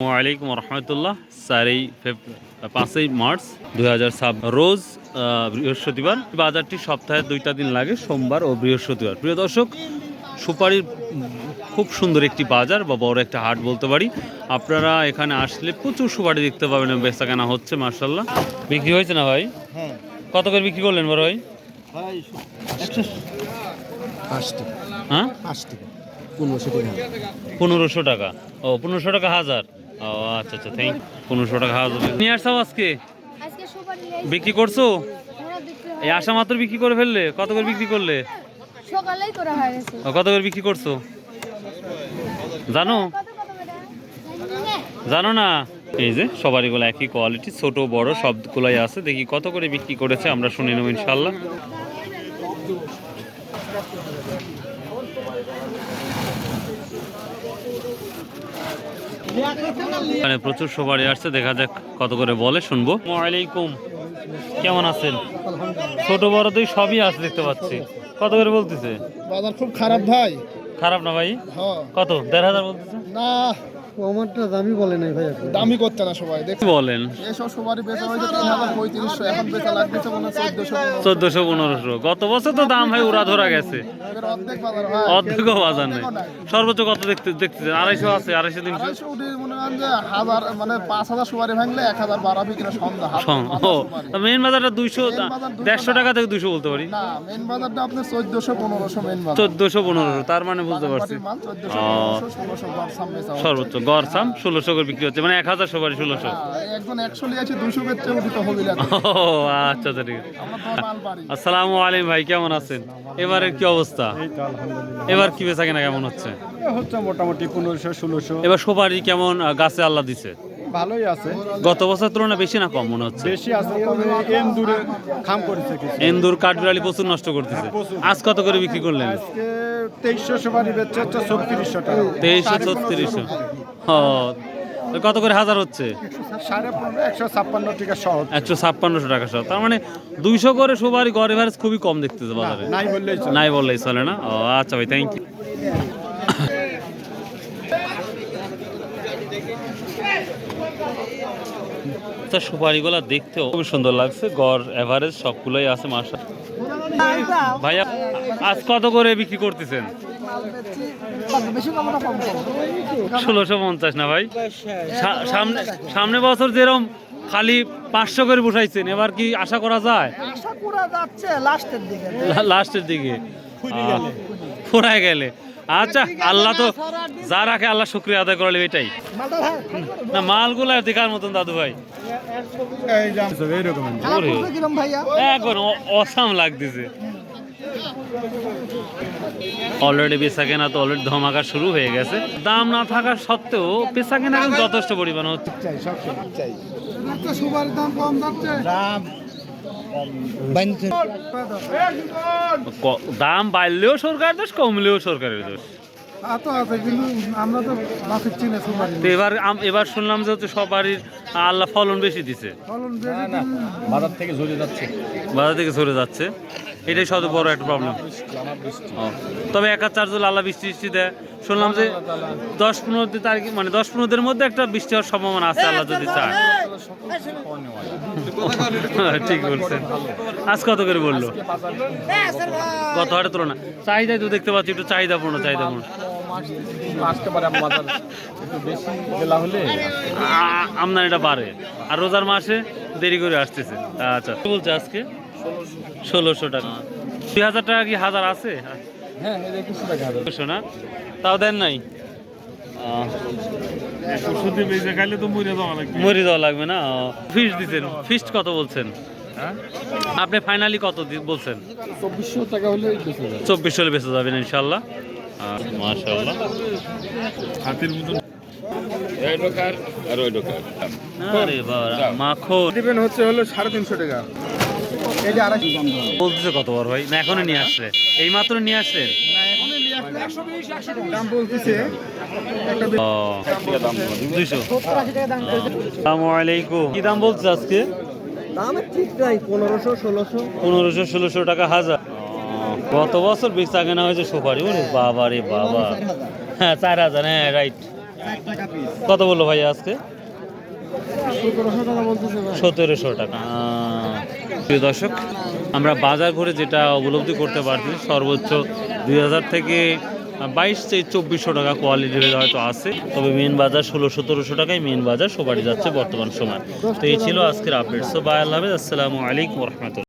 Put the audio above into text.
ওয়ালাইকুম রহমতুল্লাহ। 5ই মার্চ 2026 রোজ বৃহস্পতিবার। বাজারটি সপ্তাহে 2টা দিন লাগে, সোমবার ও বৃহস্পতিবার। প্রিয় দর্শক, সুপারির খুব সুন্দর একটি বাজার বা বড় একটা হাট বলতে পারি। আপনারা এখানে আসলে প্রচুর সুপারি দেখতে পাবেন, বেচা কেনা হচ্ছে মার্শাল্লাহ। বিক্রি হয়েছে না ভাই? হ্যাঁ। কত করে বিক্রি করলেন বড় ভাই? 180 হ্যাঁ, 1500 1500 টাকা। টাকা। ও, 1500 টাকা হাজার। ও আচ্ছা আচ্ছা, থ্যাংক। 1500 টাকা হাজার নিয়ে আসছো আজকে? বিক্রি করছো? এই আসা মাত্র বিক্রি করে ফেললে? কত করে বিক্রি করলে? সকালেই করা হয়ে গেছে। কত করে বিক্রি করছো জানো? জানো না? এই যে সবারইগুলো একই কোয়ালিটি, ছোট বড় সবগুলাই আছে। দেখি কত করে বিক্রি করেছে, আমরা শুনে নেব ইনশাল্লাহ। মানে প্রচুর সবারই আসছে, দেখা যাক কত করে বলে, শুনবো। ওয়ালাইকুম, কেমন আছেন? ছোট বড় দুই সবই আছে দেখতে পাচ্ছি। কত করে বলতেছে? বাজার খুব খারাপ ভাই। খারাপ না ভাই? কত? 1500 বলতেছে না, আমারটা দামি বলে নাই ভাই, দামি করতে না সবাই দেখতে বলেন। এসব সবারই বেচা হয়েছে 3000 3500, এখন বেচা লাগতেছে মনে 1400 1500। গত বছর তো দাম ভাই উড়া ধরা গেছে, অর্ধেক বাজার হয়, অর্ধেকও বাজার নেই। সর্বোচ্চ কত দেখতেছেন? 250 আছে, 250 300। 250 উঠে মনে করেন যে 1000 মানে 5000 সুপারি ভাঙলে 1000 বাড়াবি কিনা সন্ধ্যা। মেইন বাজারটা 200 150 টাকা থেকে 200 বলতে পারি না, মেইন বাজারটা আপনার 1400 1500 মেইন বাজার। 1400 1500, তার মানে বুঝতে পারছি। 1400 1500 1600 গড় সামনে চাও। সর্বোচ্চ গড় সাম 1600 করে বিক্রি হচ্ছে, মানে 1000 সুপারি 1600। একজন 100 লিয়েছে 200 বেচছে, উঠি তো হবিলা। ও আচ্ছা আচ্ছা, ঠিক আছে। আমরা তো মাল পারি। আসসালামু আলাইকুম ভাই, কেমন আছেন? এবারের কি অবস্থা? এই তো আলহামদুলিল্লাহ এবার কি বেচা কেনা কেমন হচ্ছে? হচ্ছে মোটামুটি 1500 1600। এবার সুপারি কেমন গাছে আল্লাহ দিছে? ভালোই আছে। গত বছর তুলনায় বেশি না কম মনে হচ্ছে? বেশি আছে, তবে এন্দুরে খাম করেছে কিছু। এন্দুর কাঠবিড়ালি প্রচুর নষ্ট করতেছে। আজ কত করে বিক্রি করলেন? আজকে 2300 সুপারি বেচছে হচ্ছে 3600 টাকা। 2300 3600। ও, কত করে হাজার হচ্ছে? 156 টাকা সহ। 156 টাকা সহ। তার মানে 200 করে সুপারি গড় এভারেজ খুবই কম দেখতেছে বাজারে। নাই বললেই চলে। নাই বললেই চলে না? ও আচ্ছা ভাই, থ্যাংক ইউ। আচ্ছা, সুপারিগুলা দেখতেও খুবই সুন্দর লাগছে, গড় এভারেজ সবগুলোই আছে মাশাআল্লাহ। ভাইয়া, আজ কত করে বিক্রি করতেছেন? 1650 না ভাই? সামনে সামনে বছর যেরকম খালি 500 করে বসাইছেন, এবার কি আশা করা যায়? আশা করা যাচ্ছে লাস্টের দিকে ফুরায় গেলে। আচ্ছা, আল্লাহ তো যা রাখে আল্লাহ শুকরিয়া আদায় করলে, এটাই না। মালগুলা দেখার মতন দাদু ভাই, এখন অসাম লাগতেছে। অলরেডি বেচা কেনা তো অলরেডি ধমাকা শুরু হয়ে গেছে। দাম না থাকা সত্ত্বেও বেচা কেনা যথেষ্ট পরিমাণ হচ্ছে। দাম বাড়লেও সরকার দোষ, কমলেও সরকারের দোষ। এবার শুনলাম যে হচ্ছে সবারই আল্লাহ ফলন বেশি দিছে, বাজার থেকে ঝরে যাচ্ছে। এটাই সবচেয়ে বড় একটা প্রবলেম। তবে 1-4 জন আল্লাহ বৃষ্টি টিষ্টি দেয়। শুনলাম যে 10-15 তারিখ, মানে 10-15 দিনের মধ্যে একটা বৃষ্টি হওয়ার সম্ভাবনা আছে, আল্লাহ যদি চায়। ঠিক বলছেন। আজ কত করে বললো? কত হাটের তুলনা চাহিদাই তো দেখতে পাচ্ছি একটু চাহিদাপূর্ণ। আমদানিটা বাড়ে, আর রোজার মাসে দেরি করে আসতেছে। আচ্ছা, বলছে আজকে 1600 টাকা। 2000 টাকা কি হাজার আছে? না, তাও দেন নাই? মরে যাওয়া লাগবে না? ফিস্ট দিচ্ছেন? ফিস্ট কত বলছেন আপনি? ফাইনালি কত বলছেন? 2400 টাকা হলে 2400 হলে বেঁচে যাবেন ইনশাল্লাহ। মাশাআল্লাহ। মাখন দিবেন হচ্ছে হলো 350 টাকা। এটা আর কি বলতেছে কত বড় ভাই? না এখনই নিয়ে আসছে? এই মাত্র নিয়ে আসছেন? দাম বলতেছে 200। আসসালামু আলাইকুম, কি দাম বলছে আজকে? দাম ঠিক নাই, 1500-1600 টাকা হাজার। গত বছর বেচা কেনা হয়েছে সুপারি, ওরে বাবা রে বাবা। হ্যাঁ 4000, হ্যাঁ রাইট। কত বললো ভাই আজকে? 1700 টাকা বলতেছে ভাই। 1700 টাকা। প্রিয় দর্শক, আমরা বাজার ঘুরে যেটা উপলব্ধি করতে পারছি সর্বোচ্চ 2000 থেকে 2200-2400 টাকা কোয়ালিটির হয়তো আছে, তবে মেন বাজার 1600-1700 টাকায় মেন বাজার সুপারি যাচ্ছে বর্তমান সময়। তো এই ছিল আজকের আপডেট। সো বাই, আল্লাহ হাফেজ, আসসালামু আলাইকুম রহমতুল্লাহ।